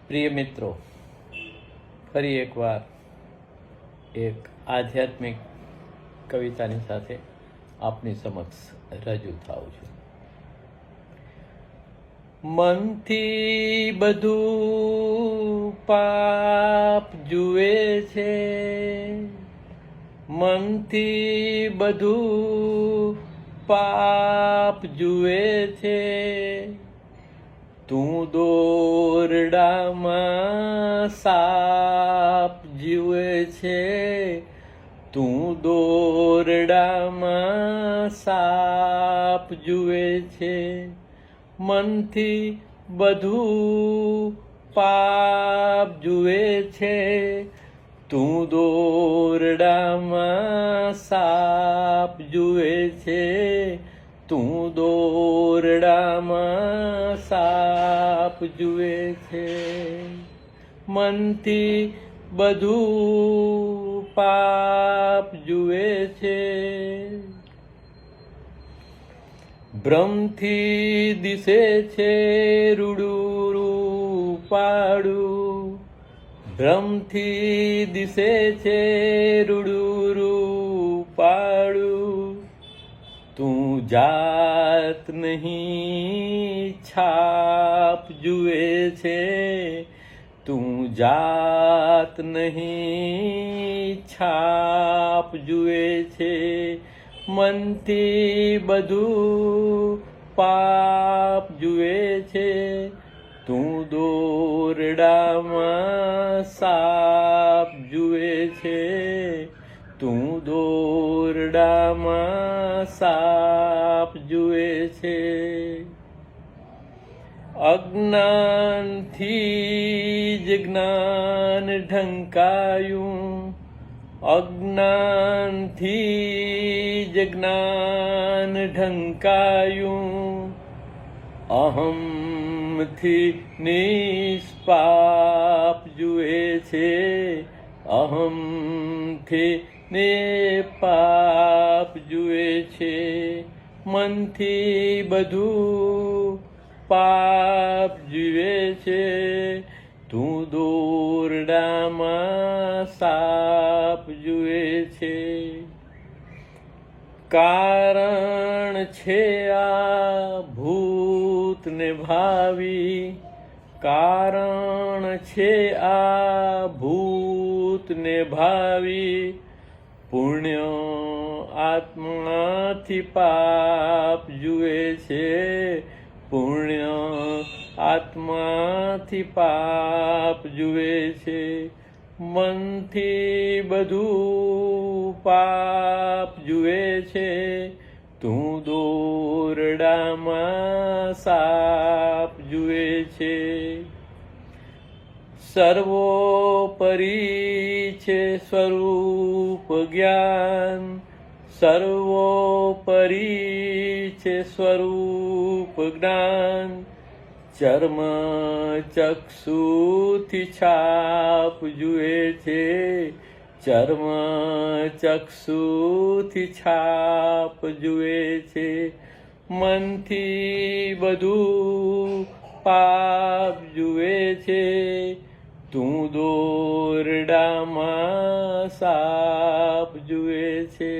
પ્રિય મિત્રો, ફરી એકવાર એક આધ્યાત્મિક કવિતાની સાથે આપની સમક્ષ રજૂ થાઉં છું. મનથી બધું પાપ જુએ છે, મનથી બધું પાપ જુએ છે. તું દોરડામાં સાપ જુએ છે, તું દોરડામાં સાપ જુએ છે. મનથી બધું પાપ જુએ છે, તું દોરડામાં સાપ જુએ છે, તું દોરડામાં સાપ જુએ છે. મનથી બધું પાપ જુએ છે. ભ્રમથી દિશે છે રૂડું રૂપાળું, ભ્રમથી દિશે છે રૂડું રૂપાળું. તું જાત નહીં છાપ જુએ છે, તું જાત નહીં છાપ જુએ છે. મનથી બધું પાપ જુએ છે, તું દોરડામાં સાપ જુએ છે, તું દોરડામાં સાપ જુએ છે. અજ્ઞાનથી જ જ્ઞાન ઢંકાયું, અજ્ઞાનથી જ જ્ઞાન ઢંકાયું. અહમથી નિષ્પાપ જુએ છે, અહમથી નિષ્પાપ જુએ છે. મનથી બધું પાપ જુએ છે, તું દોરડામાં સાપ જુએ છે. કારણ છે આ ભૂત ને ભાવિ, કારણ છે આ ભૂત ને ભાવિ. પુણ્ય આત્માથી પાપ જુએ છે, પુણ્ય આત્માથી પાપ જુએ છે. મનથી બધું પાપ જુએ છે, તું દોરડામાં સાપ જુએ છે. સર્વોપરી છે સ્વરૂપ જ્ઞાન, સર્વોપરી છે સ્વરૂપ જ્ઞાન. ચર્મ ચક્ષુથી છાપ જુએ છે, ચર્મ ચક્ષુથી છાપ જુએ છે. મનથી બધું પાપ જુએ છે, તું દોરડામાં સાપ જુએ છે.